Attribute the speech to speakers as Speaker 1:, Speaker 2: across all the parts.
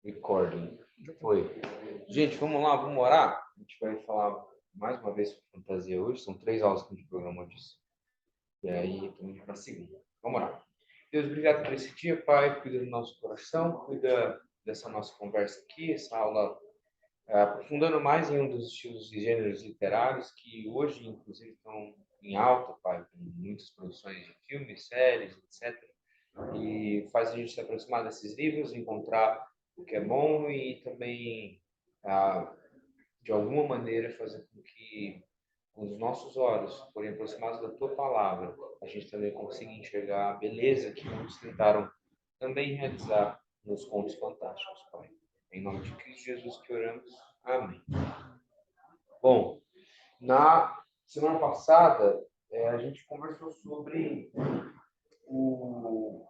Speaker 1: Recording. Foi. Gente, vamos lá, vamos orar? A gente vai falar mais uma vez sobre fantasia hoje. São 3 aulas que a gente programou disso. E aí, estamos para a segunda. Vamos lá. Deus, obrigado por esse dia, Pai. Cuida do nosso coração, cuida dessa nossa conversa aqui, essa aula, aprofundando mais em um dos estilos e gêneros literários que hoje, inclusive, estão em alta, Pai, com muitas produções de filmes, séries, etc. E faz a gente se aproximar desses livros, encontrar o que é bom e também, de alguma maneira, fazer com que os nossos olhos forem aproximados da Tua Palavra, a gente também consiga enxergar a beleza que muitos tentaram também realizar nos contos fantásticos, Pai. Em nome de Cristo Jesus que oramos. Amém. Bom, na semana passada, a gente conversou sobre o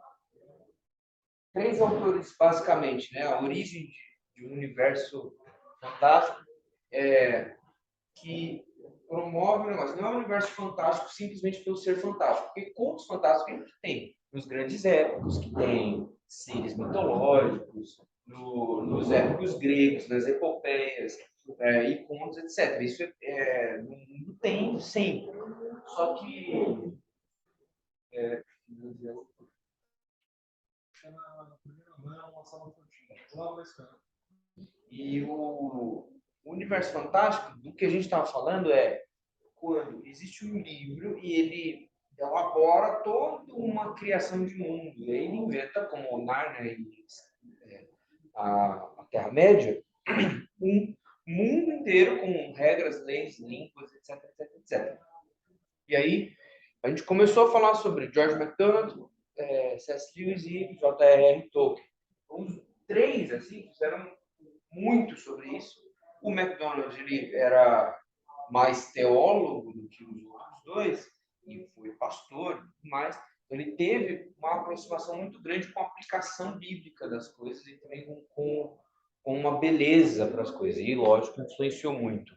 Speaker 1: 3 autores, basicamente, né? A origem de um universo fantástico que promove o negócio. Não é um universo fantástico simplesmente pelo ser fantástico, porque contos fantásticos a gente tem nos grandes épicos, que tem seres mitológicos, nos épicos gregos, nas epopeias, e contos, etc. Isso no mundo tem sempre. Só que e o universo fantástico, do que a gente estava falando, é quando existe um livro e ele elabora toda uma criação de mundo. E aí ele inventa, como Narnia e a Terra-média, um mundo inteiro com regras, leis, línguas, etc, etc, etc. E aí a gente começou a falar sobre George MacDonald, C.S. Lewis e J.R.R. Tolkien. Os 3 assim, fizeram muito sobre isso. O MacDonald ele era mais teólogo do que os outros 2, e foi pastor, mas ele teve uma aproximação muito grande com a aplicação bíblica das coisas e também com uma beleza para as coisas. E, lógico, influenciou muito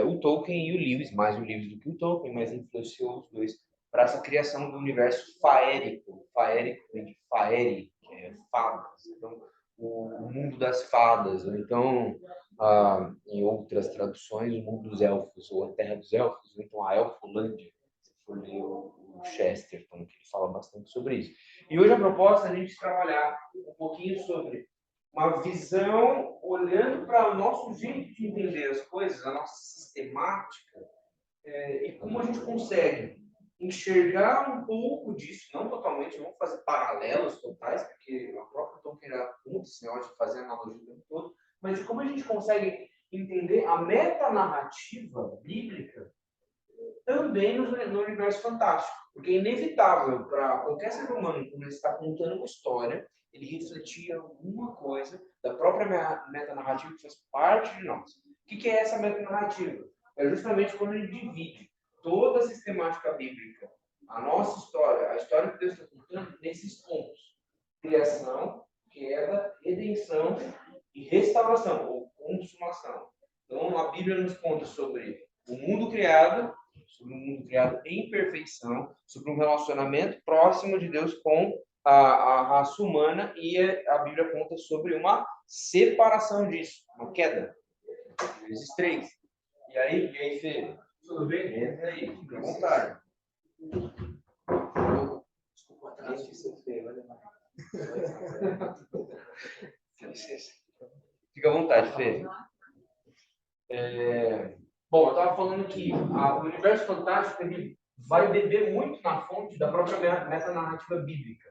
Speaker 1: o Tolkien e o Lewis, mais o Lewis do que o Tolkien, mas influenciou os dois para essa criação do universo faérico. Faérico vem de faeri, que é fadas. Então, o mundo das fadas, ou então, em outras traduções, o mundo dos elfos, ou a terra dos elfos, ou então a Elfolândia, se for ler o Chesterton, que ele fala bastante sobre isso. E hoje a proposta é a gente trabalhar um pouquinho sobre uma visão olhando para o nosso jeito de entender as coisas, a nossa sistemática, e como a gente consegue enxergar um pouco disso, não totalmente, vamos fazer paralelos totais, porque a própria Tolkien era muito esse negócio de fazer analogia o tempo todo, mas de como a gente consegue entender a metanarrativa bíblica também no universo fantástico. Porque é inevitável para qualquer ser humano, quando ele está contando uma história, ele refletir alguma coisa da própria metanarrativa que faz parte de nós. O que é essa metanarrativa? É justamente quando ele divide toda a sistemática bíblica, a nossa história, a história que Deus está contando, nesses pontos: criação, queda, redenção e restauração, ou consumação. Então, a Bíblia nos conta sobre o mundo criado, sobre um mundo criado em perfeição, sobre um relacionamento próximo de Deus com a raça humana, e a Bíblia conta sobre uma separação disso, uma queda, vezes 3. E aí, Fê? Tudo bem? Entra aí, fica à vontade. Desculpa, atrás disso, Fê, vai levar. Fica à vontade, Fê. Bom, eu estava falando que o universo fantástico ele vai beber muito na fonte da própria metanarrativa bíblica.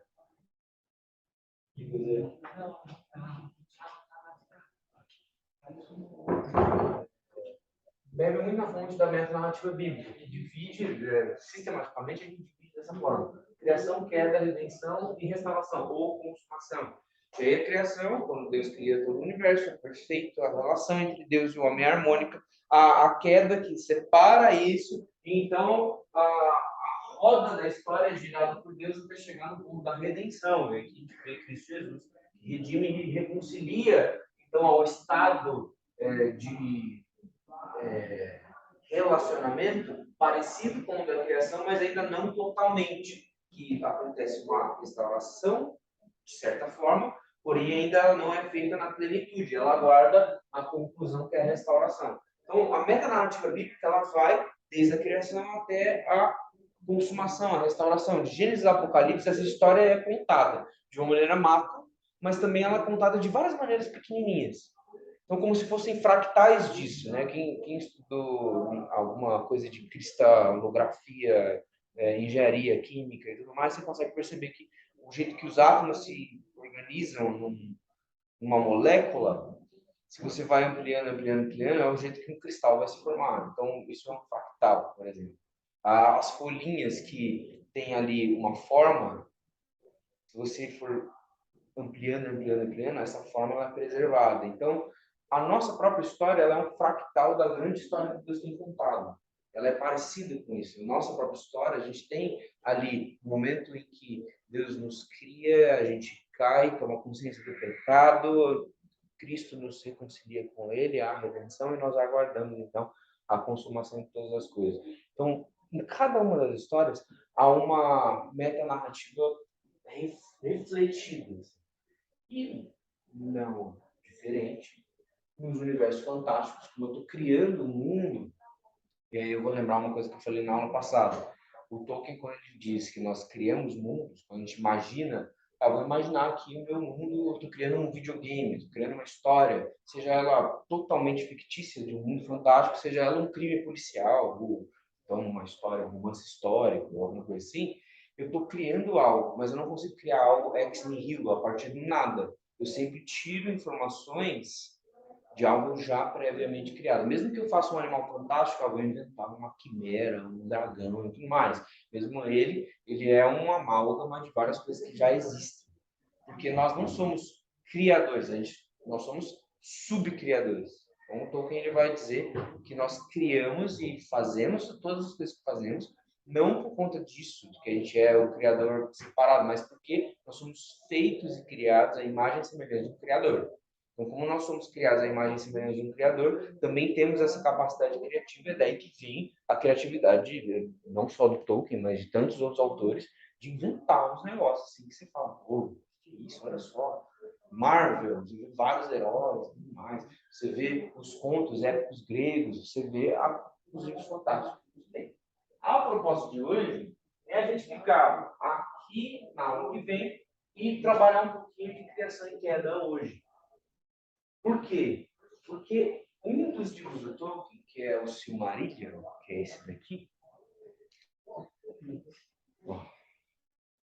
Speaker 1: Bebe muito na fonte da metanarrativa bíblica, que divide, sistematicamente, a gente divide dessa forma: criação, queda, redenção e restauração, ou consumação. E aí a criação, quando Deus cria todo o universo, é perfeito, a relação entre Deus e o homem é harmônica. A queda que separa isso, e então a roda da história é girada por Deus até chegar no ponto da redenção, e aqui a gente vê Cristo Jesus, que redime e reconcilia, então, ao estado de relacionamento parecido com o da criação, mas ainda não totalmente, que acontece uma restauração, de certa forma, porém ainda não é feita na plenitude, ela aguarda a conclusão, que é a restauração. Então, a metanarrativa bíblica, ela vai desde a criação até a consumação, a restauração. De Gênesis a Apocalipse, essa história é contada de uma maneira macro, mas também ela é contada de várias maneiras pequenininhas. Então, como se fossem fractais disso, né? Quem estudou alguma coisa de cristalografia, engenharia química e tudo mais, você consegue perceber que o jeito que os átomos se organizam numa molécula, se você vai ampliando, é o jeito que um cristal vai se formar. Então, isso é um fractal, por exemplo. As folhinhas que tem ali uma forma, se você for ampliando, essa forma ela é preservada. Então, a nossa própria história ela é um fractal da grande história que Deus tem contado. Ela é parecida com isso. A nossa própria história, a gente tem ali o momento em que Deus nos cria, a gente cai, toma consciência do pecado, Cristo nos reconcilia com Ele, a redenção, e nós aguardamos, então, a consumação de todas as coisas. Então, em cada uma das histórias, há uma metanarrativa refletida. E não diferente nos universos fantásticos, como eu estou criando um mundo, e aí eu vou lembrar uma coisa que eu falei na aula passada. O Tolkien, quando ele diz que nós criamos mundos, quando a gente imagina, eu vou imaginar aqui o meu mundo, eu estou criando um videogame, estou criando uma história, seja ela totalmente fictícia de um mundo fantástico, seja ela um crime policial, ou então uma história, um romance histórico, ou alguma coisa assim, eu estou criando algo, mas eu não consigo criar algo ex nihilo, a partir do nada. Eu sempre tiro informações de algo já previamente criado. Mesmo que eu faça um animal fantástico, eu vou inventar uma quimera, um dragão e tudo mais. Mesmo ele é uma amálgama de várias coisas que já existem. Porque nós não somos criadores, nós somos subcriadores. Então, o Tolkien ele vai dizer que nós criamos e fazemos todas as coisas que fazemos, não por conta disso, de que a gente é o criador separado, mas porque nós somos feitos e criados à imagem e semelhança do Criador. Então, como nós somos criados à imagem e semelhança de um Criador, também temos essa capacidade criativa, e daí que vem a criatividade, não só do Tolkien, mas de tantos outros autores, de inventar uns negócios assim que você fala, pô, que isso, olha só. Marvel, você vê vários heróis, tudo mais. Você vê os contos épicos gregos, você vê os livros fantásticos. Bem, a proposta de hoje é a gente ficar aqui na aula que vem e trabalhar um pouquinho de criação e queda hoje. Por quê? Porque um dos livros do Tolkien, que é o Silmarillion, que é esse daqui,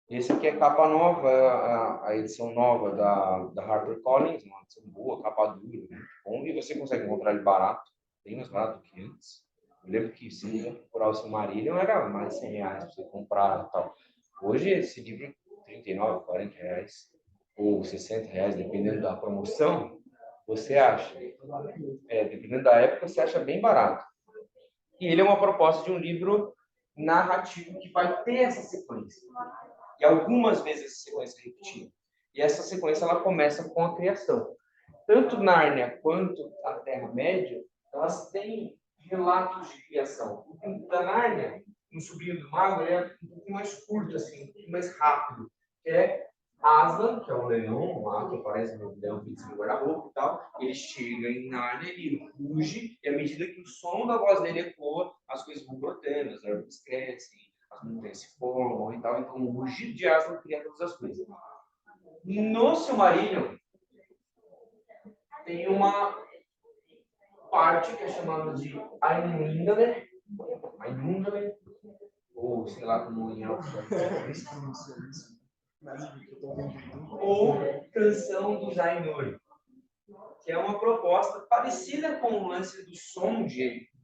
Speaker 1: esse aqui é capa nova, a edição nova da HarperCollins, uma edição boa, capa dura, muito bom, e você consegue encontrar ele barato, bem mais barato do que antes. Eu lembro que se você procurar o Silmarillion era mais de 100 reais para você comprar e tal. Hoje esse livro é 39, 40 reais, ou 60 reais, dependendo da promoção, você acha. Dependendo da época, você acha bem barato. E ele é uma proposta de um livro narrativo que vai ter essa sequência. E algumas vezes essa sequência é repetida. E essa sequência ela começa com a criação. Tanto Nárnia quanto a Terra-média, elas têm relatos de criação. O da Nárnia, no Sobrinho do Mago, ele é um pouco mais curto, assim, um pouco mais rápido. Que é Aslan, que é o leão lá, que aparece no leão pizza no guarda-roupa e tal. Ele chega em Nárnia, ele ruge, e à medida que o som da voz dele ecoa, as coisas vão brotando, as árvores crescem, as montanhas se formam e tal. Então, o rugido de Aslan cria todas as coisas. No Silmarillion, tem uma parte que é chamada de Ainungale, ou sei lá como em elfo, ou Canção dos Ainur, que é uma proposta parecida com o lance do som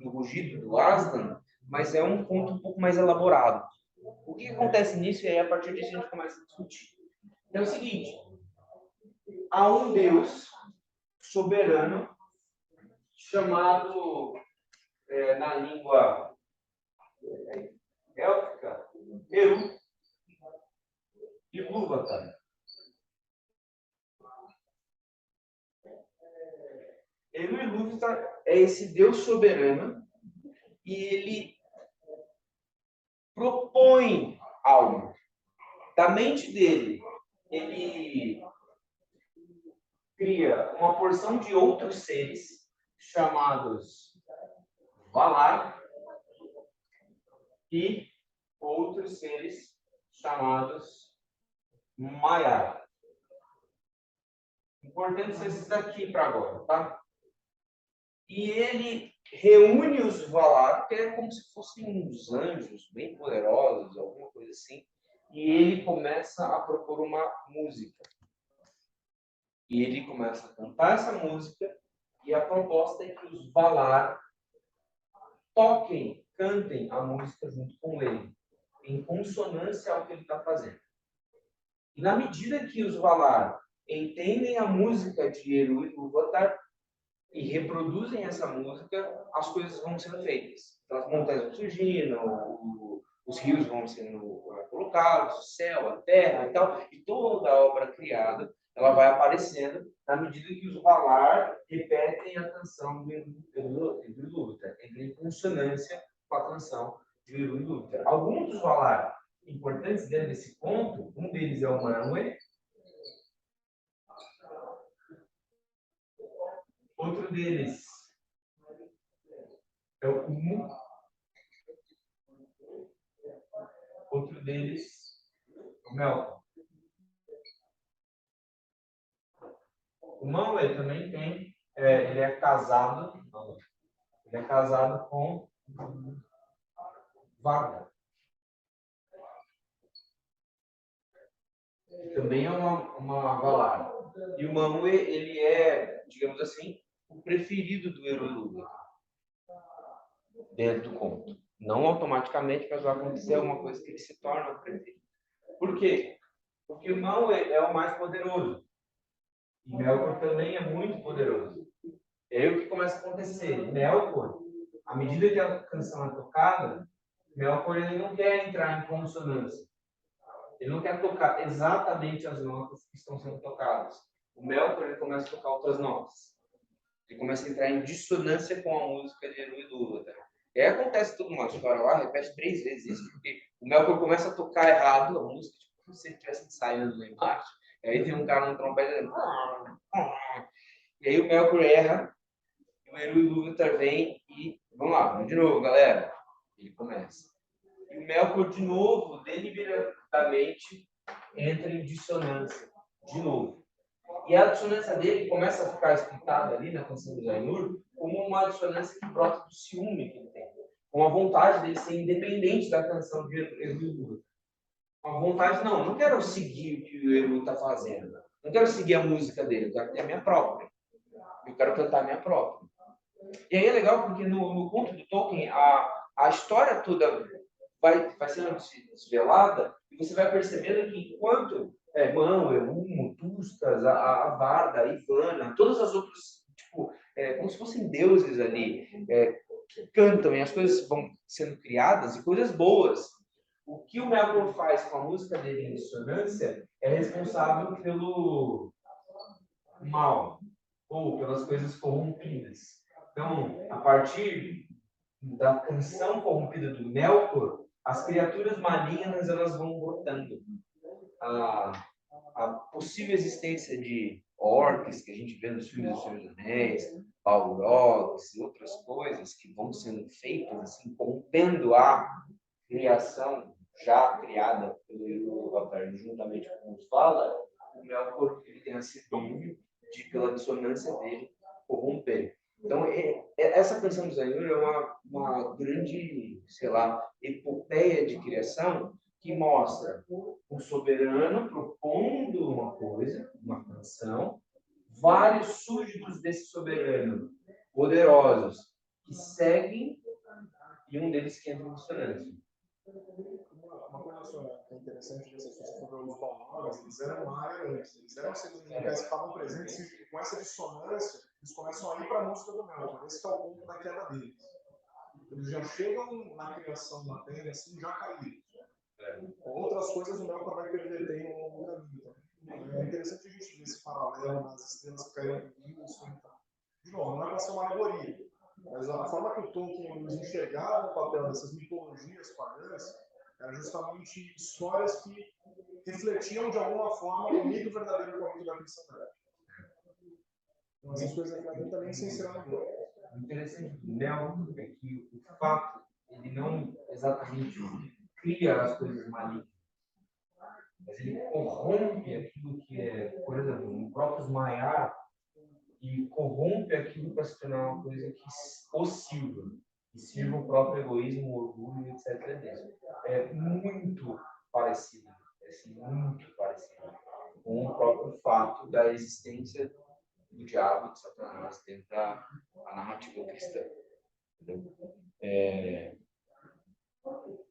Speaker 1: do rugido do Aslan, mas é um ponto um pouco mais elaborado. O que acontece nisso, e aí a partir disso a gente começa a discutir. É o seguinte, há um Deus soberano chamado, na língua élfica, Eru e Ilúvatar. Eru e Ilúvatar é esse Deus soberano e ele propõe algo da mente dele. Ele cria uma porção de outros seres chamados Valar e outros seres chamados Maiar. Importante ser esses daqui para agora, tá? E ele reúne os Valar, que é como se fossem uns anjos bem poderosos, alguma coisa assim, e ele começa a propor uma música. E ele começa a cantar essa música, e a proposta é que os Valar toquem, cantem a música junto com ele, em consonância ao que ele está fazendo. E na medida que os Valar entendem a música de Eru e Ilúvatar e reproduzem essa música, as coisas vão sendo feitas. Então, as montanhas vão surgindo, os rios vão sendo colocados, o céu, a terra e tal, e toda a obra criada ela vai aparecendo na medida que os Valar repetem a canção de Eru e Ilúvatar, entra em consonância com a canção de Eru e Ilúvatar. Alguns dos Valar importantes dentro desse conto, um deles é o Manwë, outro deles é o Umu, outro deles é o Melkor. O Manwë também tem, ele é casado com Varda. Também é uma Valar. E o Manwë, ele é, digamos assim, o preferido do Eru Ilúvatar dentro do conto. Não automaticamente, mas vai acontecer alguma coisa que ele se torna o preferido. Por quê? Porque o Manwë é o mais poderoso. E Melkor também é muito poderoso. E aí o que começa a acontecer? Melkor, à medida que a canção é tocada, Melkor ele não quer entrar em consonância. Ele não quer tocar exatamente as notas que estão sendo tocadas. O Melkor ele começa a tocar outras notas. Ele começa a entrar em dissonância com a música de Eru e Ilúvatar. E aí acontece tudo uma história lá, repete 3 vezes isso, porque o Melkor começa a tocar errado a música, tipo, como se ele estivesse ensaiando lá embaixo. E aí tem um cara no trompete dizendo... E aí o Melkor erra, e o Eru Ilúvatar vem e... Vamos lá, vamos de novo, galera. Ele começa. E o Melkor, de novo, deliberadamente, entra em dissonância. De novo. E a dissonância dele começa a ficar explicada ali na canção do Ainur como uma dissonância que brota do ciúme que ele tem. Com a vontade dele ser independente da canção de Eru Ilúvatar. Com a vontade, não quero seguir o que o Eru está fazendo. Não quero seguir a música dele, eu quero ter a minha própria. Eu quero cantar a minha própria. E aí é legal porque no conto do Tolkien, a história toda vai sendo desvelada e você vai percebendo que enquanto Manwë, Umo, Tuskas, a Varda, a Ivana, todas as outras, tipo, como se fossem deuses ali, que cantam e as coisas vão sendo criadas e coisas boas. O que o Melkor faz com a música dele em dissonância é responsável pelo mal ou pelas coisas corrompidas. Então, a partir da canção corrompida do Melkor, as criaturas malignas elas vão brotando. A possível existência de orcs que a gente vê nos filmes do Senhor dos Anéis, balrogs e outras coisas que vão sendo feitas assim, corrompendo a criação já criada pelo Ilúvatar juntamente com os Valar, o Melkor ele tem esse domínio de pela dissonância dele corromper. Então, essa canção dos Ainur é uma grande, sei lá, epopeia de criação que mostra um soberano propondo uma coisa, uma canção, vários súditos desse soberano, poderosos, que seguem, e um deles que entra em dissonância.
Speaker 2: Uma coisa que é interessante dessa questão dos balões, eles eram Maia antes, eles eram seres musicais que estavam presentes e com essa dissonância eles começam a ir para a música do Melkor. Esse é o ponto da queda deles. Eles já chegam na criação da Terra assim, já caídos. Outras coisas o Melkor vai perder tempo ao longo da vida. É interessante a gente ver esse paralelo nas estrelas que caíram do Rio e enfrentar. De novo, não é para ser uma alegoria, mas a forma que o Tolkien nos enxergava o papel dessas mitologias pagãs eram justamente histórias que refletiam de alguma forma o mito verdadeiro com o mito da cristandade. Então, essas coisas aqui lá dentro também se inseram no grupo.
Speaker 3: O interessante do mel é que o fato, ele não exatamente cria as coisas malignas, mas ele corrompe aquilo que é, por exemplo, no próprio Maiar, e corrompe aquilo para se tornar uma coisa que oscila, que sirva o próprio egoísmo, o orgulho, etc. É muito parecido, assim, muito parecido com o próprio fato da existência do diabo, de Satanás, dentro da narrativa cristã.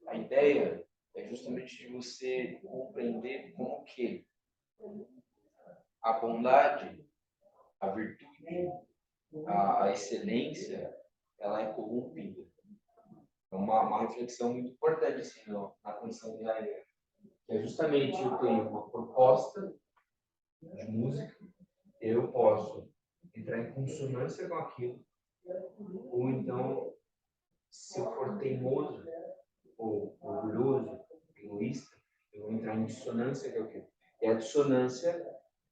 Speaker 3: A ideia é justamente de você compreender como que a bondade, a virtude, a excelência, ela é corrompida. É uma reflexão muito importante assim, na condição de Israel. É justamente eu tenho uma proposta de música, eu posso entrar em consonância com aquilo, ou então, se eu for teimoso, ou orgulhoso, egoísta, eu vou entrar em dissonância com aquilo. E a dissonância,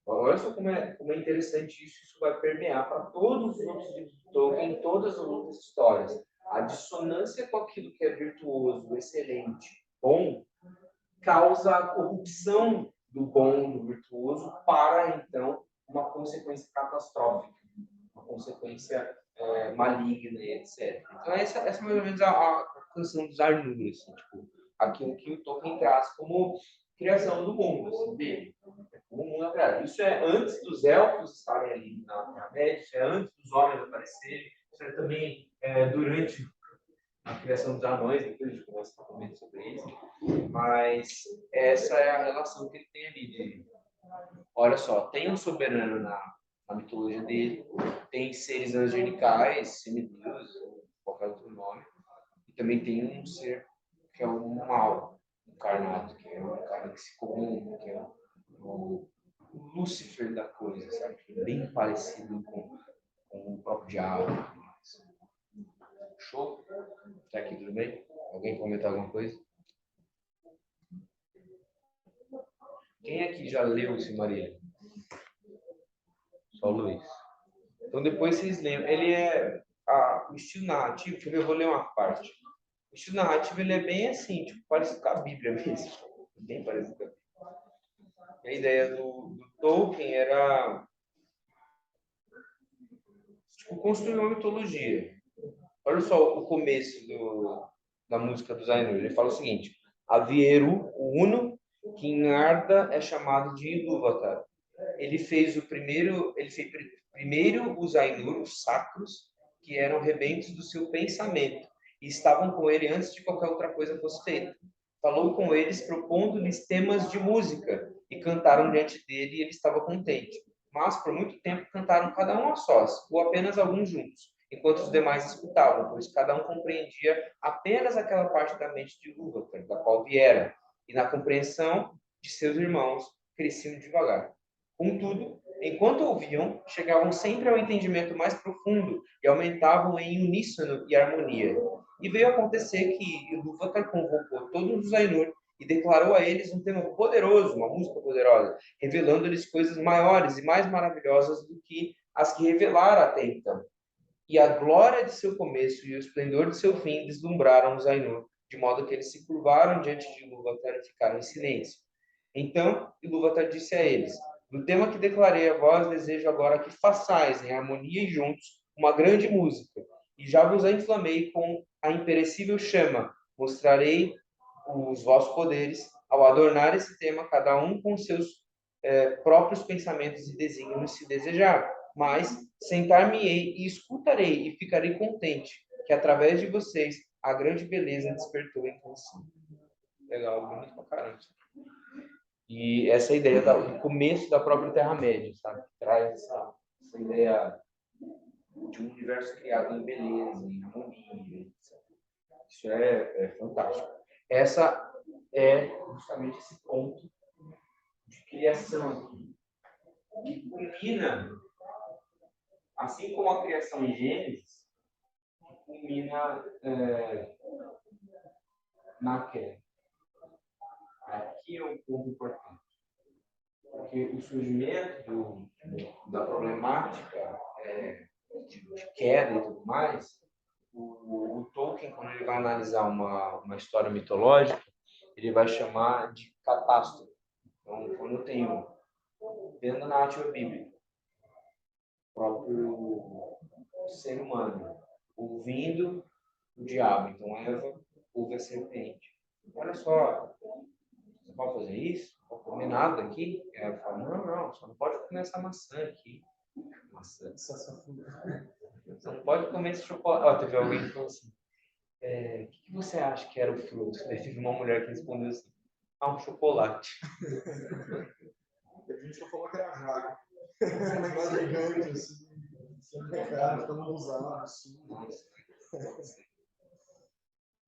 Speaker 3: olha só como é interessante isso vai permear para todos os outros livros do Tolkien, em todas as outras histórias. A dissonância com aquilo que é virtuoso, excelente, bom, causa a corrupção do bom, do virtuoso, para, então, uma consequência catastrófica, uma consequência maligna e etc. Então, essa é mais ou menos a canção dos Arnur, assim, tipo, aquilo que o Tolkien traz como criação do mundo, assim, dele. O mundo é criado. Isso é antes dos elfos estarem ali na Terra-média, isso é antes dos homens aparecerem, isso é também durante a criação dos anões, depois a gente começa a comentar sobre isso, mas essa é a relação que ele tem ali de, olha só, tem um soberano na mitologia dele, tem seres angelicais, semideuses, qualquer outro nome, e também tem um ser que é um mal encarnado, que é um cara que se corrompe, que é o Lúcifer da coisa, sabe? Bem parecido com o próprio diabo. Show? Tá aqui, tudo bem? Alguém comentar alguma coisa? Quem aqui já leu o Silmarillion? Só o Luiz. Então depois vocês lembram. Ele é o estilo narrativo, deixa eu ver, eu vou ler uma parte. O estilo narrativo ele é bem assim, tipo, parecido com a Bíblia mesmo. Bem parecido com a Bíblia. A ideia do Tolkien era tipo, construir uma mitologia. Olha só o começo da música dos Ainur. Ele fala o seguinte: Avieru, o Uno, que em Arda é chamado de Ilúvatar. Ele fez primeiro os Ainur, os sacros, que eram rebentos do seu pensamento, e estavam com ele antes de qualquer outra coisa fosse feita. Falou com eles, propondo-lhes temas de música, e cantaram diante dele, e ele estava contente. Mas, por muito tempo, cantaram cada um a sós, ou apenas alguns juntos, enquanto os demais escutavam, pois cada um compreendia apenas aquela parte da mente de Ilúvatar, da qual viera, e na compreensão de seus irmãos cresciam devagar. Contudo, enquanto ouviam, chegavam sempre ao entendimento mais profundo e aumentavam em uníssono e harmonia. E veio acontecer que Ilúvatar convocou todos os Ainur e declarou a eles um tema poderoso, uma música poderosa, revelando-lhes coisas maiores e mais maravilhosas do que as que revelara até então. E a glória de seu começo e o esplendor de seu fim deslumbraram os Ainur, de modo que eles se curvaram diante de Ilúvatar e ficaram em silêncio. Então Ilúvatar disse a eles: do tema que declarei a vós, desejo agora que façais, em harmonia e juntos, uma grande música. E já vos a inflamei com a imperecível chama. Mostrarei os vossos poderes ao adornar esse tema, cada um com seus próprios pensamentos e desígnios, se desejar. Mas sentar-me-ei e escutarei e ficarei contente, que através de vocês a grande beleza despertou em canção. Legal, bonito pra caramba. E essa ideia do começo da própria Terra-média, sabe? Traz essa ideia de um universo criado em beleza, em harmonia, etc. Isso é fantástico. Essa é justamente esse ponto de criação que culmina, assim como a criação em Gênesis, culmina na queda. Aqui é um ponto importante. Porque o surgimento da problemática de queda e tudo mais, o Tolkien, quando ele vai analisar uma história mitológica, ele vai chamar de catástrofe. Então, quando eu tenho, dentro da narrativa bíblica, o próprio ser humano ouvindo o diabo, então Eva ouve a serpente. Olha só, você pode fazer isso? Não pode comer nada aqui? E ela fala, não, só não pode comer essa maçã aqui. Maçã. Você não pode comer esse chocolate. Teve alguém que falou assim, o que você acha que era o fruto? Daí teve uma mulher que respondeu assim, um chocolate.
Speaker 2: Teve gente que falou que era jaca. Mas gigante, assim. Cara, ficando usado, assim.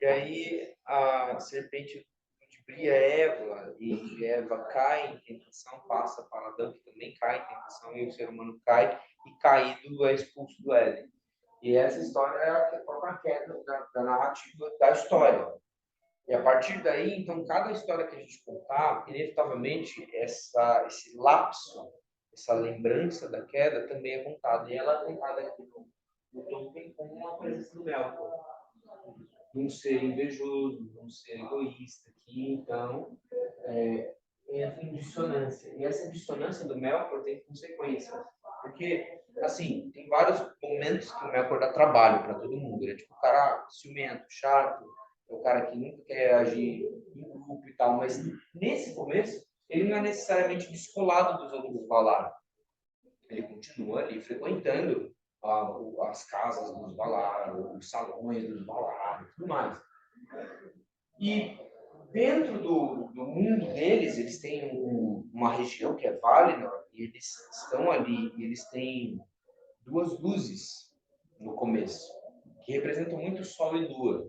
Speaker 3: E aí a serpente ludibriia Eva, e Eva cai em tentação, passa para Adão, que também cai em tentação, e o ser humano cai, e caído é expulso do Éden. E essa história é a própria queda da narrativa da história. E a partir daí, então, cada história que a gente contar, inevitavelmente, esse lapso, essa lembrança da queda também é contada. E ela é contada aqui no Tolkien como uma presença do Melkor, de um ser invejoso, de um ser egoísta, que então entra em dissonância. E essa dissonância do Melkor tem consequências. Porque, assim, tem vários momentos que o Melkor dá trabalho para todo mundo. Ele é tipo um cara ciumento, chato, é o cara que nunca quer agir em grupo e tal. Mas nesse começo, ele não é necessariamente descolado dos outros Valar. Ele continua ali frequentando as casas dos Valar, os salões dos Valar e tudo mais. E dentro do mundo deles, eles têm uma região que é Valinor, e eles estão ali, e eles têm duas luzes no começo, que representam muito Sol e Lua.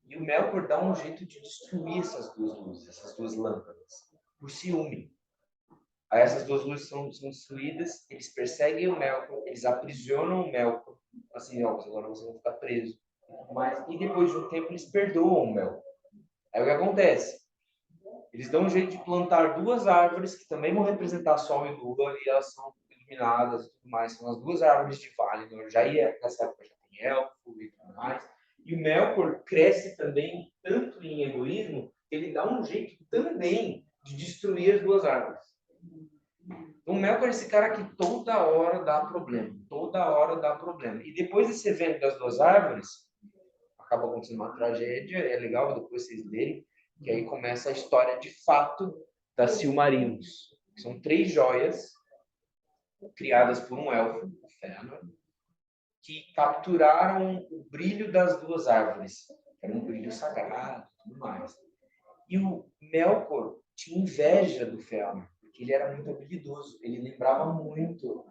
Speaker 3: E o Melkor dá um jeito de destruir essas duas luzes, essas duas lâmpadas, por ciúme. Aí essas duas luzes são destruídas, eles perseguem o Melkor, eles aprisionam o Melkor, assim, ó, agora você vai ficar preso. E depois de um tempo eles perdoam o Melkor. Aí o que acontece? Eles dão um jeito de plantar duas árvores que também vão representar Sol e Lua, e elas são iluminadas e tudo mais. São as duas árvores de Valinor. Nessa época já tem elfo e tudo mais. E o Melkor cresce também tanto em egoísmo que ele dá um jeito também de destruir as duas árvores. O Melkor é esse cara que toda hora dá problema. Toda hora dá problema. E depois desse evento das duas árvores, acaba acontecendo uma tragédia, é legal depois vocês lerem, que aí começa a história de fato das Silmarils. São 3 joias criadas por um elfo, o Fëanor, que capturaram o brilho das duas árvores. Era um brilho sagrado e tudo mais. E o Melkor tinha inveja do Fëanor, porque ele era muito habilidoso. Ele lembrava muito,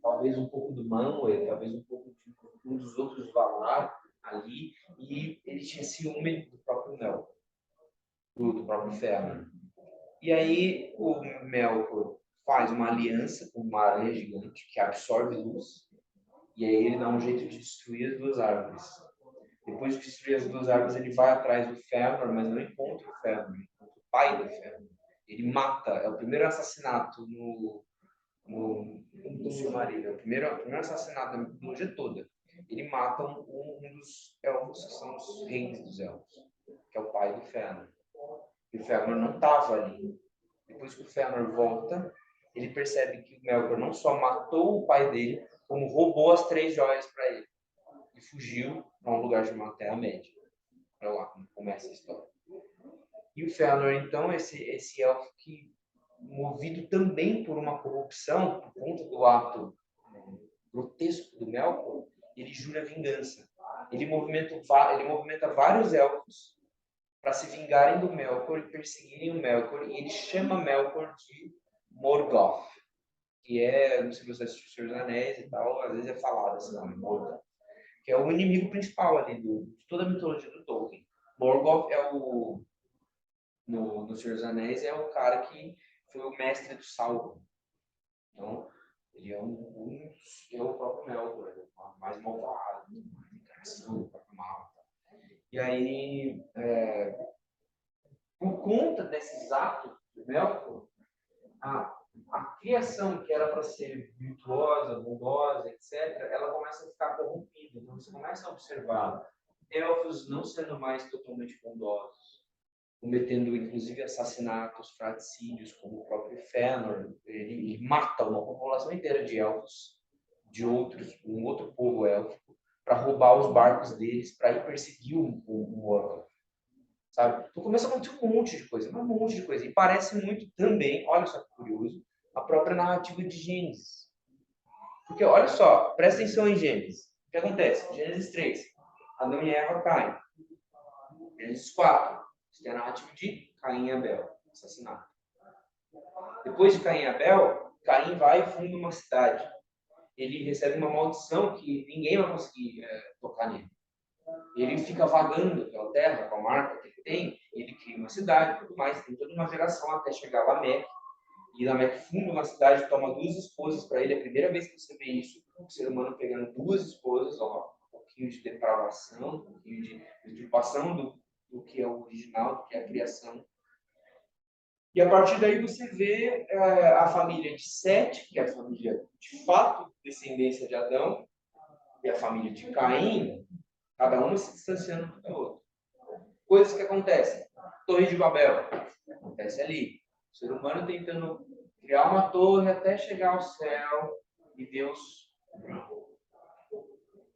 Speaker 3: talvez um pouco do Manwë, talvez um pouco de um dos outros Valar ali, e ele tinha ciúme do próprio Melkor, do próprio Fëanor. E aí o Melkor faz uma aliança com uma aranha gigante que absorve luz, e aí ele dá um jeito de destruir as duas árvores. Depois de destruir as duas árvores, ele vai atrás do Fëanor, mas não encontra o Fëanor, ele encontra o pai do Fëanor. Ele mata, é o primeiro assassinato no Silmarillion, é o primeiro assassinato da mitologia toda. Ele mata um dos elfos, que são os reis dos elfos, que é o pai do Fëanor. E o Fëanor não estava ali. Depois que o Fëanor volta, ele percebe que o Melkor não só matou o pai dele, como roubou as 3 joias para ele. E fugiu para um lugar chamado Terra-média. Para lá, como começa a história. E o Fëanor, então, esse elfo que, movido também por uma corrupção, por conta do ato grotesco do Melkor, ele jura vingança. Ele movimenta vários elfos para se vingarem do Melkor e perseguirem o Melkor, e ele chama Melkor de Morgoth, que não sei se você assistiu O Senhor dos Anéis e tal, às vezes é falado esse nome, Morgoth, que é o inimigo principal ali de toda a mitologia do Tolkien. Morgoth no Senhor dos Anéis é o cara que foi o mestre do Sauron. Então, ele é o próprio Melkor, mais malvado, mais encarnação do próprio mal. E aí, por conta desses atos do Melkor, a criação que era para ser virtuosa, bondosa, etc., ela começa a ficar corrompida. Então você começa a observar elfos não sendo mais totalmente bondosos, cometendo inclusive assassinatos, fratricídios, como o próprio Fëanor. Ele mata uma população inteira de elfos, de um outro povo élfico, para roubar os barcos deles, para ir perseguir o Morgoth. Sabe? Então começa a acontecer um monte de coisa, um monte de coisa. E parece muito também, olha só que curioso, a própria narrativa de Gênesis. Porque, olha só, presta atenção em Gênesis. O que acontece? Gênesis 3, Adão e Eva caem. Gênesis 4, você tem a narrativa de Caim e Abel, assassinato. Depois de Caim e Abel, Caim vai e funda uma cidade. Ele recebe uma maldição que ninguém vai conseguir tocar nele. Ele fica vagando pela terra com a marca que ele tem, ele cria uma cidade e tudo mais, tem toda uma geração até chegar a Lameque. E Lameque funda uma cidade, toma 2 esposas para ele. É a primeira vez que você vê isso, o ser humano pegando 2 esposas, ó, um pouquinho de depravação, um pouquinho de deturpação do que é o original, do que é a criação. E a partir daí você vê a família de Sete, que é a família de fato, descendência de Adão, e a família de Caim, cada uma se distanciando da outra. Coisas que acontecem. Torre de Babel, acontece ali. O ser humano tentando criar uma torre até chegar ao céu e Deus.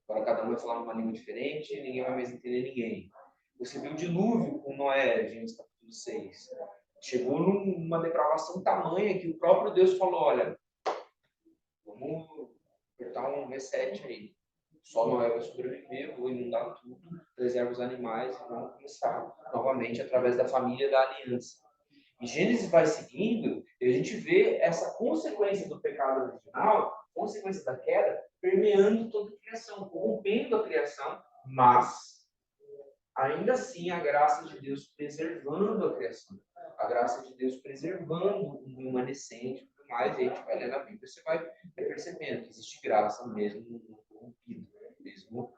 Speaker 3: Agora cada um vai falar uma língua diferente, ninguém vai mais entender ninguém. Você viu o dilúvio com Noé, Gênesis capítulo 6. Chegou numa depravação tamanha que o próprio Deus falou: olha, vamos apertar um reset aí. Só Noé vai sobreviver, vou inundar tudo, preserva os animais e vamos começar novamente através da família da aliança. E Gênesis vai seguindo e a gente vê essa consequência do pecado original, consequência da queda, permeando toda a criação, corrompendo a criação, mas ainda assim a graça de Deus preservando a criação, a graça de Deus preservando o remanescente e tudo mais. E a gente vai lendo a Bíblia, você vai percebendo que existe graça mesmo no corrompido, mesmo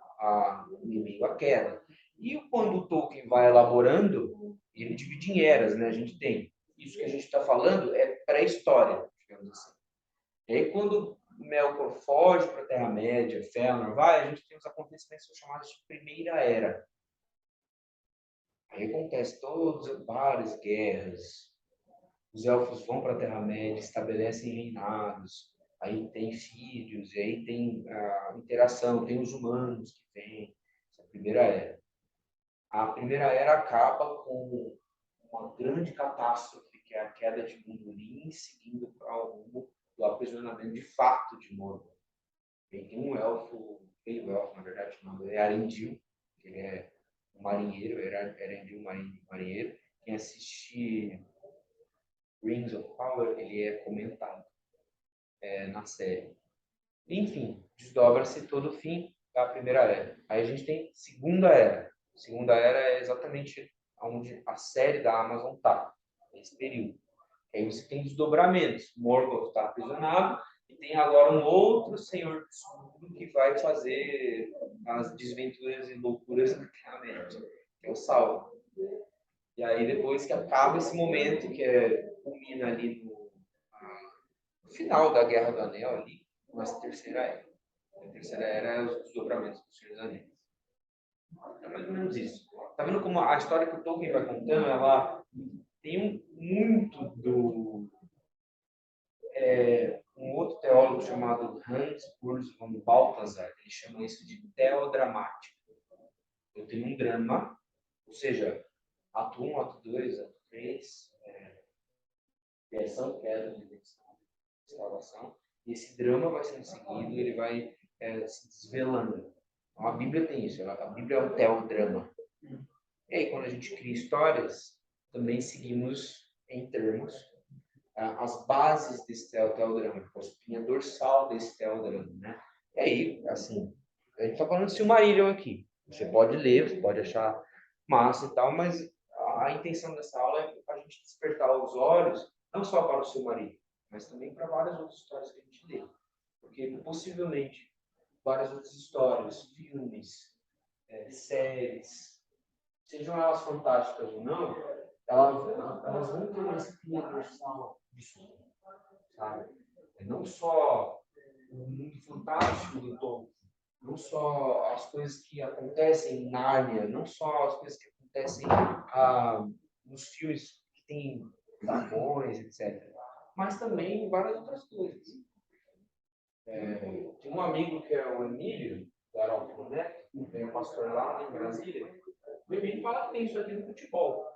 Speaker 3: em meio à queda. E quando o Tolkien vai elaborando, ele divide em eras, né? A gente tem isso que a gente está falando é pré-história, digamos assim. E aí quando Melkor foge para a Terra-média, Fëanor vai, a gente tem os acontecimentos chamados de Primeira Era. Aí acontece várias guerras, os elfos vão para a Terra-média, estabelecem reinados, aí tem filhos, e aí tem a interação, tem os humanos que vêm, essa é a Primeira Era. A Primeira Era acaba com uma grande catástrofe, que é a queda de Gondolin, seguindo para o rumo do aprisionamento de fato de Morgoth. E tem um elfo, meio elfo, na verdade, chamado Earendil, que ele é um marinheiro, Earendil marinheiro. Quem assiste Rings of Power, ele é comentado na série. Enfim, desdobra-se todo o fim da Primeira Era. Aí a gente tem Segunda Era. Segunda Era é exatamente onde a série da Amazon está, nesse período. Aí você tem desdobramentos. Morgoth está aprisionado e tem agora um outro senhor do escuro que vai fazer as desventuras e loucuras da Terra-média, que é o Sauron. E aí depois que acaba esse momento, que culmina ali no final da Guerra do Anel, ali, começa a Terceira Era. A Terceira Era é os desdobramentos dos Senhor dos Anéis. É mais ou menos isso. Tá vendo como a história que o Tolkien vai contando, ela tem muito do... um outro teólogo chamado Hans Urs von Balthasar, ele chama isso de teodramática. Eu tenho um drama, ou seja, ato 1, ato 2, ato 3, criação, queda, restauração, e esse drama vai sendo seguido, ele vai se desvelando. Então, a Bíblia tem isso, a Bíblia é um teodrama. E aí, quando a gente cria histórias, também seguimos em termos as bases desse teodrama, a espinha dorsal desse teodrama, né? E aí, assim, a gente está falando de Silmarillion aqui. Você pode ler, você pode achar massa e tal, mas a intenção dessa aula é a gente despertar os olhos, não só para o Silmarillion, mas também para várias outras histórias que a gente lê. Porque, possivelmente, várias outras histórias, filmes, séries, sejam elas fantásticas ou não, elas vão ter uma disciplina universal disso, sabe? Não só o mundo fantástico do Tolkien, não só as coisas que acontecem em Nárnia, não só as coisas que acontecem nos filmes que tem dragões, etc. Mas também várias outras coisas. Tem um amigo que é o Emílio, do Arauto Neto, que tem um pastor lá em Brasília. O Emílio fala que tem isso aqui no futebol.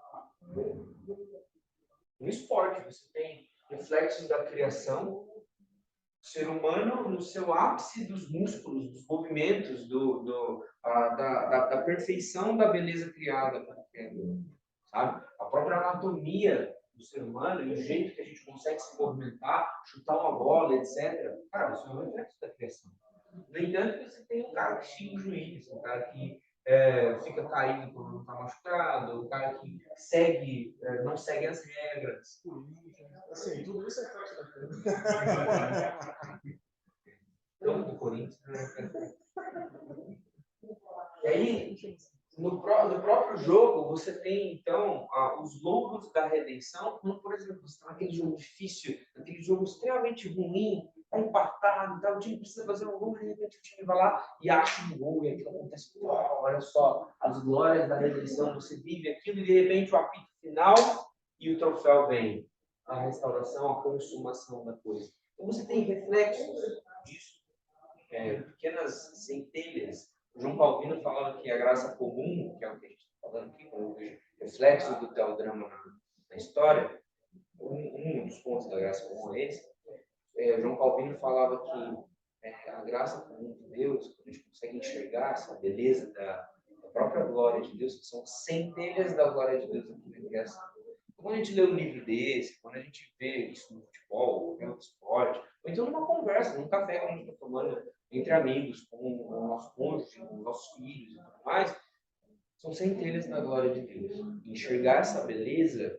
Speaker 3: No esporte, você tem reflexos da criação, o ser humano no seu ápice dos músculos, dos movimentos, da perfeição da beleza criada, sabe? A própria anatomia do ser humano e o jeito que a gente consegue se movimentar, chutar uma bola, etc. Cara, isso é um reflexo da criação. No entanto, você tem um cara que xinga o juiz, um cara que fica caído quando não está machucado, um cara que não segue as regras.
Speaker 2: Assim, tudo isso é parte da coisa.
Speaker 3: Então, do Corinthians, né? E aí, no próprio jogo, você tem, então, os louros da redenção, como, por exemplo, você está naquele jogo difícil, naquele jogo extremamente ruim, está empatado, tá, o time precisa fazer um gol, de repente o time vai lá e acha um gol, e aquilo acontece, olha só, as glórias da redenção, você vive aquilo, e de repente o apito final e o troféu vem, a restauração, a consumação da coisa. Então você tem reflexos disso, pequenas centelhas. O João Calvino falava que a graça comum, que é o que a gente está falando aqui, como o reflexo do teodrama na história, um dos pontos da graça comum é esse. João Calvino falava que a graça comum de Deus, quando a gente consegue enxergar essa beleza da própria glória de Deus, que são centelhas da glória de Deus aqui na criação. Quando a gente lê um livro desse, quando a gente vê isso no futebol, ou no esporte, ou então numa conversa, num café que a gente está tomando entre amigos, com o nosso cônjuge, com os nossos filhos e tudo mais, são centelhas da glória de Deus. Enxergar essa beleza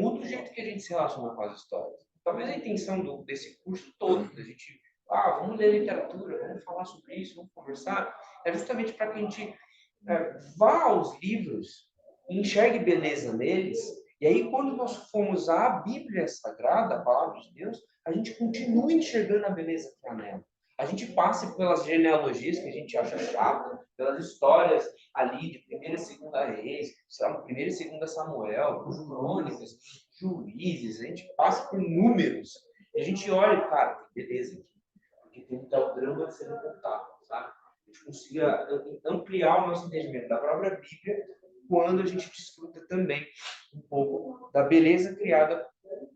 Speaker 3: muda o jeito que a gente se relaciona com as histórias. Talvez a intenção desse curso todo, da gente, vamos ler literatura, vamos falar sobre isso, vamos conversar, é justamente para que a gente vá aos livros, enxergue beleza neles, e aí quando nós formos à Bíblia Sagrada, a palavra de Deus, a gente continue enxergando a beleza que há nela. A gente passe pelas genealogias que a gente acha chata, pelas histórias ali de primeira e segunda Reis, primeira e segunda Samuel, por crônicas, juízes, a gente passa por números, e a gente olha, cara, que beleza aqui, porque tem um tal drama sendo contado, sabe? A gente consiga ampliar o nosso entendimento da própria Bíblia quando a gente desfruta também um pouco da beleza criada,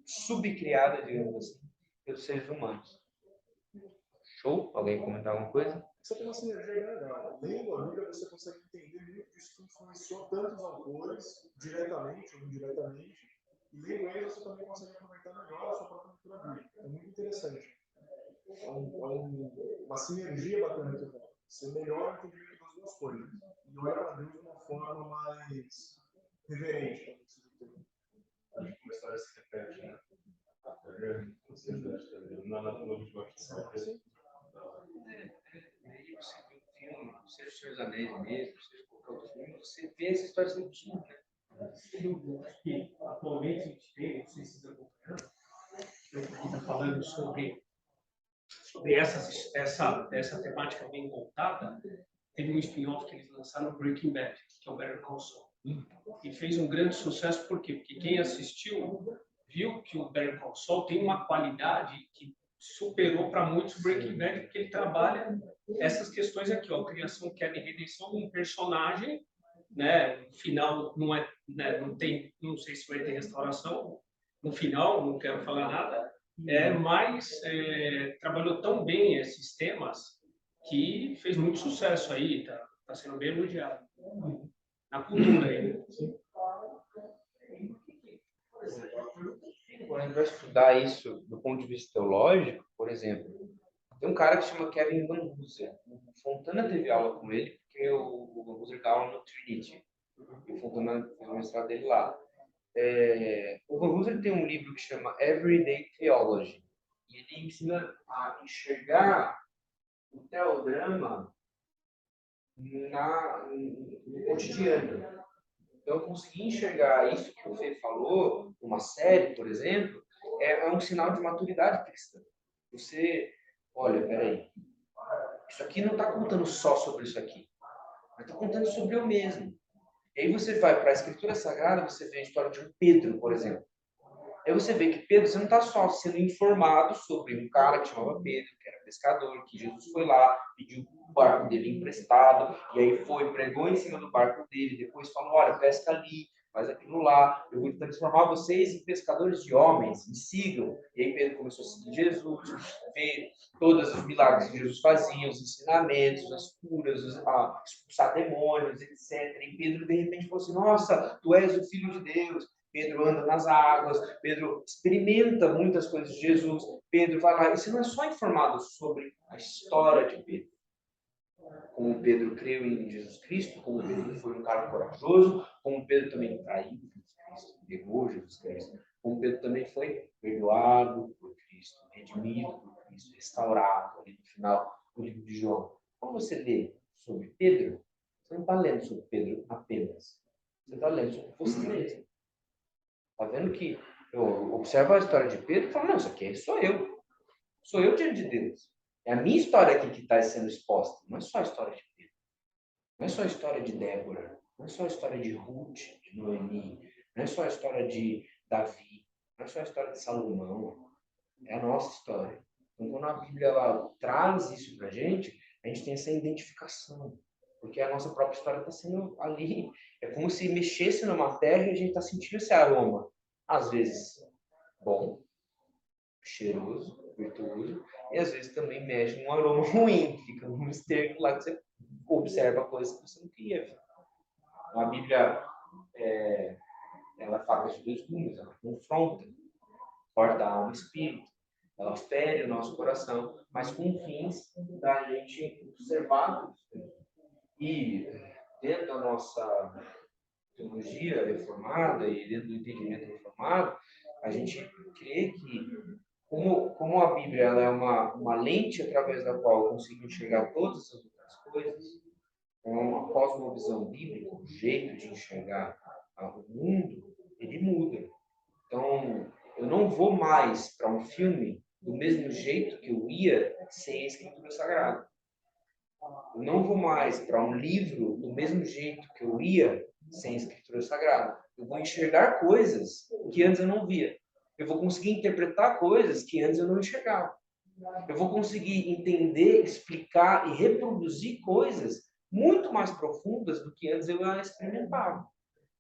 Speaker 3: subcriada, digamos assim, pelos seres humanos. Show? Alguém comentar alguma coisa?
Speaker 2: Você tem uma sinergia legal. Lendo a Bíblia, você consegue entender muito disso que influenciou tantos autores, diretamente ou indiretamente, e lendo eles, você também consegue aproveitar melhor a sua própria leitura bíblica. É muito interessante. É uma sinergia bacana que tem. Você melhora o entendimento das duas coisas. E olha para Deus de uma forma mais reverente.
Speaker 4: Acho que uma história se repete, né? Não é nada novo de uma ficção.
Speaker 3: Aí você vê um filme, seja o Senhor dos Anéis mesmo, seja qualquer outro filme, você vê essa história sendo repetindo, né?
Speaker 5: Acho que atualmente a gente tem, não sei se vocês acompanhando, a gente está falando sobre essa temática bem contada. Teve um spin-off que eles lançaram, Breaking Bad, que é o Better Call Saul. E fez um grande sucesso, por quê? Porque quem assistiu viu que o Better Call Saul tem uma qualidade que superou para muitos o Breaking Bad, porque ele trabalha essas questões aqui, ó, criação, queda e redenção de um personagem, né? No final não é, né, não sei se vai ter restauração. No final, não quero falar nada. Mas trabalhou tão bem esses temas que fez muito sucesso aí, tá sendo bem elogiado na cultura aí.
Speaker 3: Quando a gente vai estudar isso do ponto de vista teológico, por exemplo, tem um cara que se chama Kevin Van Hooser. O Fontana teve aula com ele, porque o Van Hooser dá aula no Trinity. E o Fontana fez o mestrado dele lá. O Van Hooser tem um livro que chama Everyday Theology. E ele ensina a enxergar o teodrama no cotidiano. Então, eu consegui enxergar isso que o Fê falou, uma série, por exemplo, é um sinal de maturidade cristã. Você, olha, peraí, isso aqui não está contando só sobre isso aqui, mas está contando sobre eu mesmo. E aí você vai para a Escritura Sagrada, você vê a história de um Pedro, por exemplo. Aí você vê que Pedro, você não está só sendo informado sobre um cara que chamava Pedro, que era pescador, que Jesus foi lá, pediu o barco dele emprestado, e aí foi, pregou em cima do barco dele, depois falou, olha, pesca ali, faz aquilo lá, eu vou transformar vocês em pescadores de homens, me sigam. E aí Pedro começou a seguir Jesus, ver todos os milagres que Jesus fazia, os ensinamentos, as curas, expulsar demônios, etc. E Pedro, de repente, falou assim, nossa, tu és o Filho de Deus. Pedro anda nas águas, Pedro experimenta muitas coisas de Jesus, Pedro vai lá. E você não é só informado sobre a história de Pedro, como Pedro creu em Jesus Cristo, como Pedro foi um cara corajoso, como Pedro também traiu Jesus Cristo, negou Jesus Cristo, como Pedro também foi perdoado por Cristo, redimido por Cristo, restaurado ali no final do livro de João. Quando você lê sobre Pedro, você não está lendo sobre Pedro apenas, você está lendo sobre você mesmo. Tá vendo que eu observo a história de Pedro e falo, não, isso aqui sou eu. Sou eu diante de Deus. É a minha história aqui que está sendo exposta. Não é só a história de Pedro. Não é só a história de Débora. Não é só a história de Ruth, de Noemi. Não é só a história de Davi. Não é só a história de Salomão. É a nossa história. Então, quando a Bíblia ela traz isso para a gente tem essa identificação. Porque a nossa própria história está sendo ali. É como se mexesse numa terra e a gente está sentindo esse aroma. Às vezes bom, cheiroso, virtuoso, e às vezes também mexe num aroma ruim, fica num esterco lá que você observa coisas que você não queria ver. Então, a Bíblia, ela fala de dois gumes, ela confronta, corta a alma e espírito, ela fere o nosso coração, mas com fins da gente observar tudo. E dentro da nossa teologia reformada e dentro do entendimento reformado, a gente crê que, como a Bíblia ela é uma lente através da qual eu consigo enxergar todas as outras coisas, uma cosmovisão bíblica, o jeito de enxergar o mundo, ele muda. Então, eu não vou mais para um filme do mesmo jeito que eu ia sem a Escritura Sagrada. Eu não vou mais para um livro do mesmo jeito que eu ia sem a Escritura Sagrada. Eu vou enxergar coisas que antes eu não via. Eu vou conseguir interpretar coisas que antes eu não enxergava. Eu vou conseguir entender, explicar e reproduzir coisas muito mais profundas do que antes eu experimentava.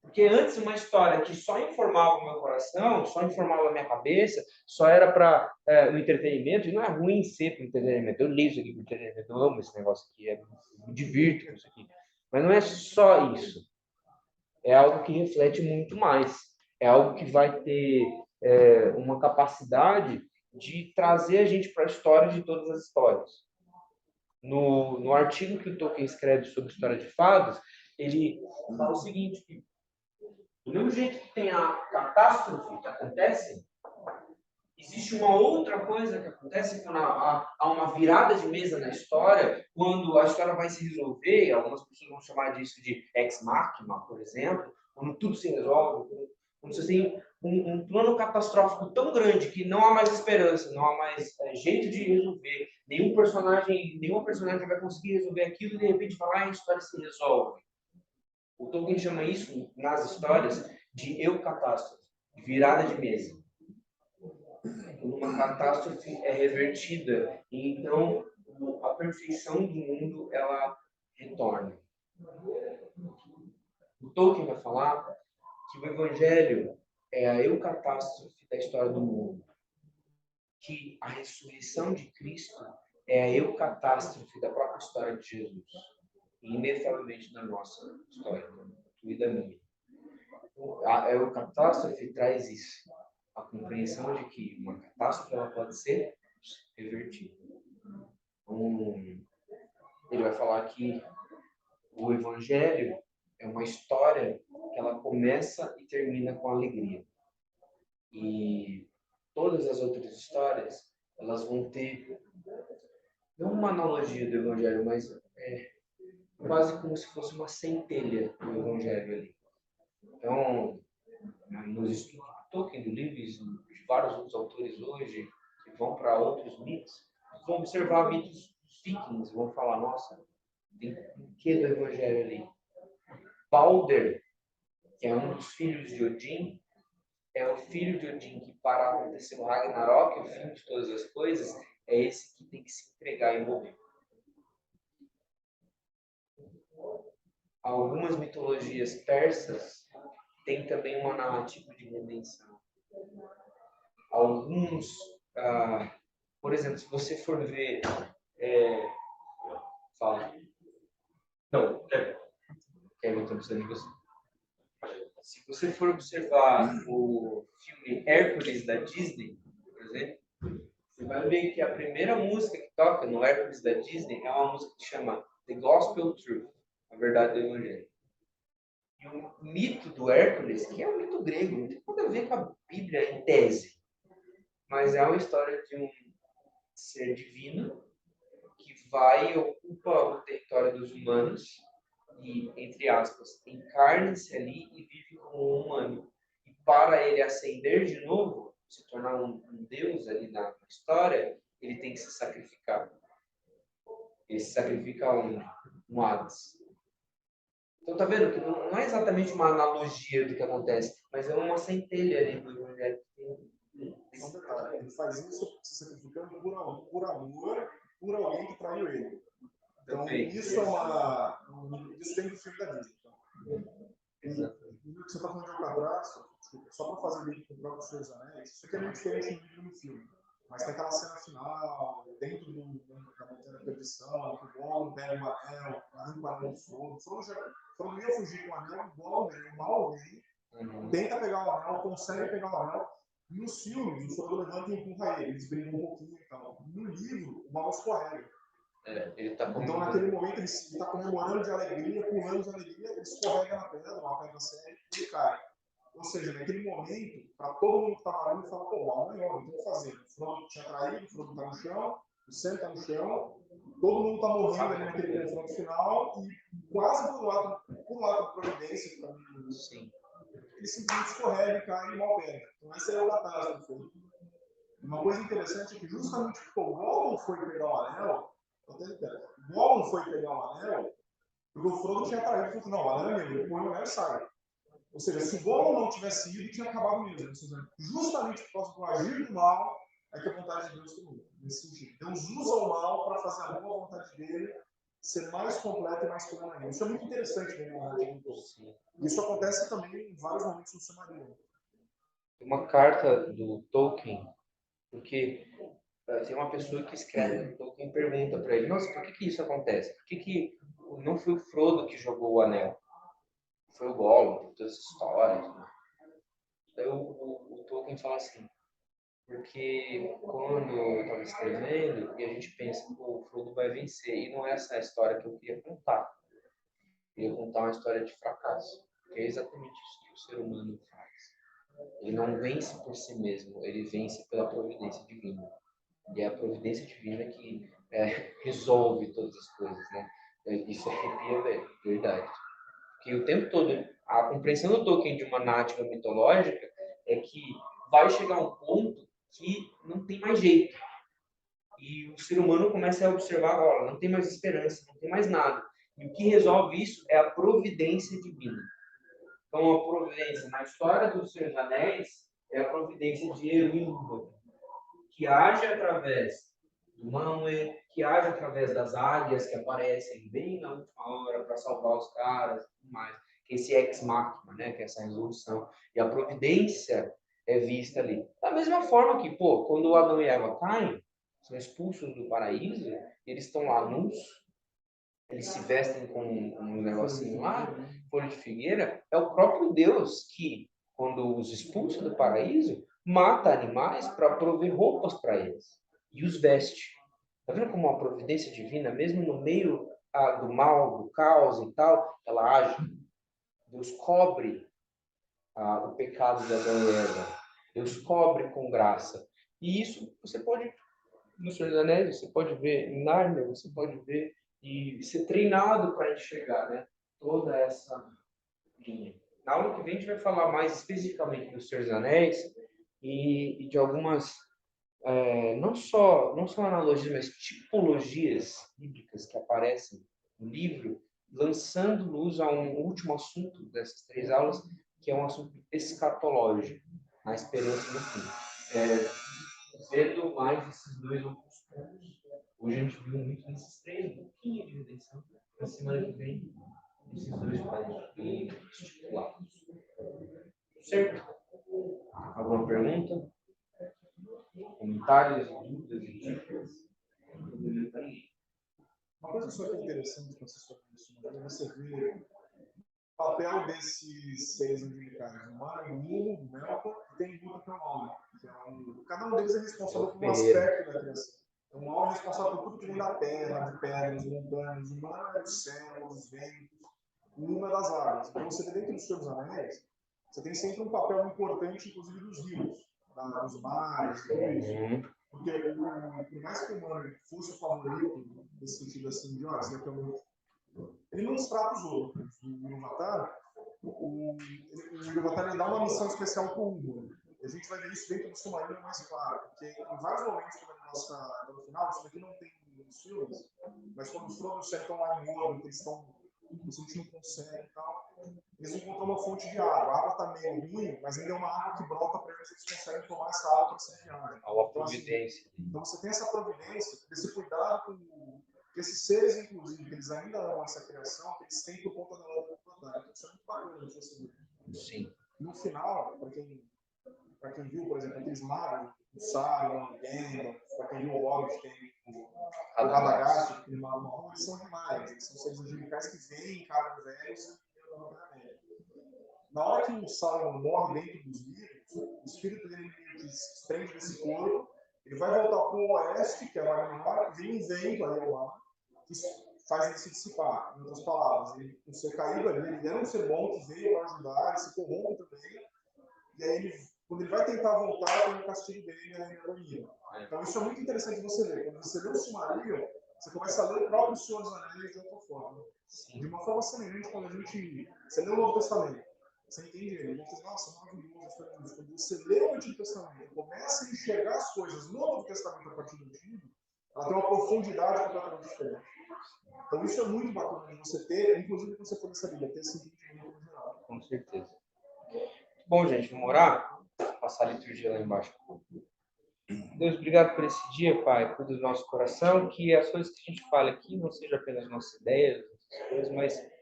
Speaker 3: Porque antes uma história que só informava o meu coração, só informava a minha cabeça, só era para o entretenimento, e não é ruim ser para entretenimento. Eu leio isso aqui para entretenimento, eu amo esse negócio aqui, me divirto com isso aqui. Mas não é só isso. É algo que reflete muito mais. É algo que vai ter uma capacidade de trazer a gente para a história de todas as histórias. No artigo que o Tolkien escreve sobre história de fadas, ele fala o seguinte, que do mesmo jeito que tem a catástrofe que acontece, existe uma outra coisa que acontece quando há uma virada de mesa na história, quando a história vai se resolver, algumas pessoas vão chamar disso de ex machina, por exemplo, quando tudo se resolve, quando você tem um plano catastrófico tão grande que não há mais esperança, não há mais jeito de resolver, nenhuma personagem vai conseguir resolver aquilo e de repente vai lá e a história se resolve. O Tolkien chama isso, nas histórias, de eucatástrofe, de virada de mesa. Quando uma catástrofe é revertida, e então a perfeição do mundo ela retorna. O Tolkien vai falar que o Evangelho é a eucatástrofe da história do mundo, que a ressurreição de Cristo é a eucatástrofe da própria história de Jesus, e inevitavelmente da nossa história, da tua e da minha. A eucatástrofe traz isso, a compreensão de que uma catástrofe ela pode ser revertida. Ele vai falar que o Evangelho é uma história que ela começa e termina com alegria. E todas as outras histórias, elas vão ter, não uma analogia do Evangelho, mas quase como se fosse uma centelha do Evangelho ali. Então, nos estudos do Tolkien, do Lewis, de vários outros autores hoje, que vão para outros mitos, vão observar mitos dos vikings, vão falar, nossa, tem um quê do evangelho ali? Balder, que é um dos filhos de Odin, é o filho de Odin que, para acontecer o Ragnarok, o fim de todas as coisas, é esse que tem que se entregar e morrer. Algumas mitologias persas têm também uma narrativa de redenção. Alguns, por exemplo, se você for ver... fala.
Speaker 4: Não,
Speaker 3: Kevin, estou precisando de você. Se você for observar o filme Hércules da Disney, por exemplo, você vai ver que a primeira música que toca no Hércules da Disney é uma música que chama The Gospel Truth, a verdade do Evangelho. E o mito do Hércules, que é um mito grego, não tem nada a ver com a Bíblia em tese, mas é uma história de um ser divino que vai e ocupa o território dos humanos e, entre aspas, encarna-se ali e vive como um humano. E para ele ascender de novo, se tornar um deus ali na história, ele tem que se sacrificar. Ele se sacrifica um Hades. Então tá vendo que não é exatamente uma analogia do que acontece, mas é uma centelha ali do Evangelho.
Speaker 2: Só um detalhe, ele faz isso se sacrificando por amor, por alguém que traiu ele. Então, isso isso tem do filme da Disney. Então. E o que você está falando de Alcatraz, só para fazer link com o próprio Senhor dos Anéis, isso aqui é muito diferente do livro no filme. Mas tem aquela cena final, dentro da Montanha da Perdição, que o Gollum pega o anel, arranca o anel do Frodo. Frodo ia fugir com o anel, o Gollum vem, mal vem, tenta pegar o anel, consegue pegar o anel. E nos filmes, o Frodo levanta e empurra ele, eles brigam um pouquinho e tal. No livro, o Gollum escorrega. Então, naquele momento, ele está comemorando de alegria, pulando de alegria, ele escorrega na pedra, uma pedra séria, e ele cai. Ou seja, naquele momento, para todo mundo que estava ali, fala, pô, o Gollum é homem, o que eu vou fazer? O Frodo tinha traído, o Frodo está no chão, o Sam está no chão, todo mundo está morrendo ali naquele confronto final, e quase por um ato de providência, ele simplesmente escorrega e cai e mal pega. Então, essa é a catástrofe. Uma coisa interessante é que justamente porque o Gollum foi pegar o anel, o Gollum foi pegar o anel, porque o Frodo tinha traído e falou, não, o anel é meu, ele põe o anel e sai. Ou seja, se o Gollum não tivesse ido, tinha acabado mesmo. Ou seja, justamente por causa do agir do mal, é que a vontade de Deus termina, nesse sentido. Deus usa o mal para fazer a boa vontade dele ser mais completa e mais plena ainda. Isso é muito interessante dentro da narrativa do Tolkien. Isso acontece também em vários momentos no Silmarillion.
Speaker 3: Uma carta do Tolkien, porque tem uma pessoa que escreve o Tolkien e pergunta para ele, nossa, por que isso acontece? Por que não foi o Frodo que jogou o anel? Foi o Gollum, tem todas as histórias. Né? Daí o Tolkien fala assim, porque quando eu estava escrevendo, e a gente pensa, pô, o Frodo vai vencer, e não é essa a história que eu queria contar. Eu queria contar uma história de fracasso, que é exatamente isso que o ser humano faz. Ele não vence por si mesmo, ele vence pela providência divina. E é a providência divina que resolve todas as coisas, né? Isso arrepia, velho, verdade. Porque o tempo todo, a compreensão do Tolkien de uma narrativa mitológica é que vai chegar um ponto que não tem mais jeito. E o ser humano começa a observar, olha, não tem mais esperança, não tem mais nada. E o que resolve isso é a providência divina. Então, a providência na história do Senhor dos Anéis é a providência de Elrond, que age através do Manwë, que age através das águias que aparecem bem na última hora para salvar os caras e tudo mais. Que esse ex machina, né, que é essa resolução. E a providência é vista ali. Da mesma forma que, pô, quando o Adão e Eva caem, são expulsos do paraíso, eles estão lá nus, eles se vestem com um negocinho lá, folha de figueira, é o próprio Deus que, quando os expulsa do paraíso, mata animais para prover roupas para eles e os veste. Tá vendo como a providência divina, mesmo no meio do mal, do caos e tal, ela age. Deus cobre o pecado de Adão e Eva. Deus cobre com graça. E isso você pode, no Senhor dos Anéis, você pode ver em Nárnia, você pode ver e ser treinado para enxergar, né? Toda essa linha. Na aula que vem a gente vai falar mais especificamente do Senhor dos Anéis e de algumas, não só analogias, mas tipologias bíblicas que aparecem no livro, lançando luz a um último assunto dessas 3 aulas, que é um assunto escatológico, a esperança do fim. Vendo mais esses 2 outros pontos. Hoje a gente viu muito nesses 3, um pouquinho de redenção. Na semana que vem, esses 2 pontos bem estipulados. Certo? Alguma pergunta? Comentários, dúvidas e dicas?
Speaker 2: Uma coisa só que é interessante quando você fala isso, é você vê o papel desses seres angelicais. O Mário, o Nuno, o Melkor, e tem o Buda Malma. Cada um deles é responsável por um aspecto da criação. Então, o Malma é responsável por tudo que vem da terra, de pedras, montanhas. O Mano é do céu, os ventos. O Nuno é das águas. Então, você vê dentro dos Senhor dos Anéis, você tem sempre um papel importante, inclusive, dos rios, dos mares, tudo isso. Porque, por mais que o Mano fosse o favorito, nesse sentido assim, de, esse daqui é o meu... Ele não os trata os outros. O Ilúvatar, o Ilúvatar dá uma missão especial para o Hugo. A gente vai ver isso dentro do Silmarillion mais claro, porque em vários momentos, no final, isso daqui não tem nos filmes, mas quando os Frodo estão lá em Mordor, eles estão, você não consegue e tal, eles encontram uma fonte de água. A água está meio ruim, mas ainda é uma água que brota para eles, eles conseguem tomar essa água para ser viagem.
Speaker 3: Há uma providência.
Speaker 2: Então você tem essa providência, esse cuidado com esses seres, inclusive, que eles ainda amam essa criação, que eles têm por conta da obra do Plantar. Então isso é muito bacana de você ver.
Speaker 3: Sim.
Speaker 2: No final, para quem viu, por exemplo, aqueles magos, o Sauron, o Gandalf, para quem viu o Hobbit, tem o Radagast, aquele mago, eles são demais. Eles são seres angelicais que veem caras velhos e andam na Terra. Na hora que o Sauron morre dentro dos livros, o espírito dele que se desprende desse corpo, ele vai voltar para o oeste, que é Valinor, e vem um vento ali ao lado, que faz ele se dissipar. Em outras palavras, ele, por ser caído ali, ele era um ser bom que veio para ajudar, ele se corrompe também, e aí quando ele vai tentar voltar, tem o castigo dele e a ironia. Então isso é muito interessante você ver. Quando você lê o Silmarillion, você começa a ler o próprio Senhor dos Anéis de outra forma. De uma forma semelhante, quando você lê o Novo Testamento, você entende ele, você diz, nossa, maravilhoso. Quando você lê o Antigo Testamento, começa a enxergar as coisas no Novo Testamento a partir do Antigo, ela tem uma profundidade completamente diferente. Então isso é muito bacana de você ter, inclusive quando você for nessa Bíblia, ter esse entendimento no geral.
Speaker 3: Com certeza. Bom, gente, vamos orar? Passar a liturgia lá embaixo. Deus, obrigado por esse dia, Pai, cuida do nosso coração, que as coisas que a gente fala aqui não sejam apenas nossas ideias, nossas coisas, mas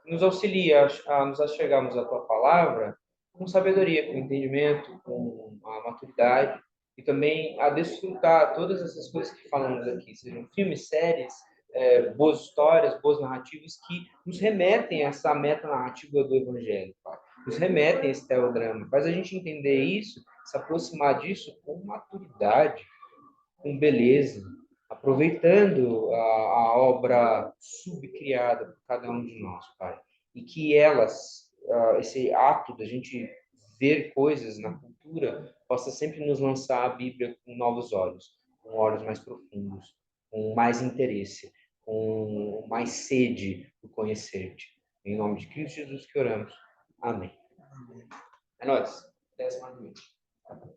Speaker 3: nos auxilie a nos achegarmos à Tua palavra com sabedoria, com entendimento, com a maturidade e também a desfrutar todas essas coisas que falamos aqui, sejam filmes, séries, boas histórias, boas narrativas que nos remetem a essa meta-narrativa do Evangelho, Pai. Nos remetem a esse teodrama. Faz a gente entender isso, se aproximar disso com maturidade, com beleza, aproveitando a obra subcriada por cada um de nós, Pai. E que esse ato da gente ver coisas na cultura, possa sempre nos lançar a Bíblia com novos olhos, com olhos mais profundos, com mais interesse, com mais sede por conhecer-te. Em nome de Cristo Jesus que oramos. Amém. É nóis. Até a semana que vem.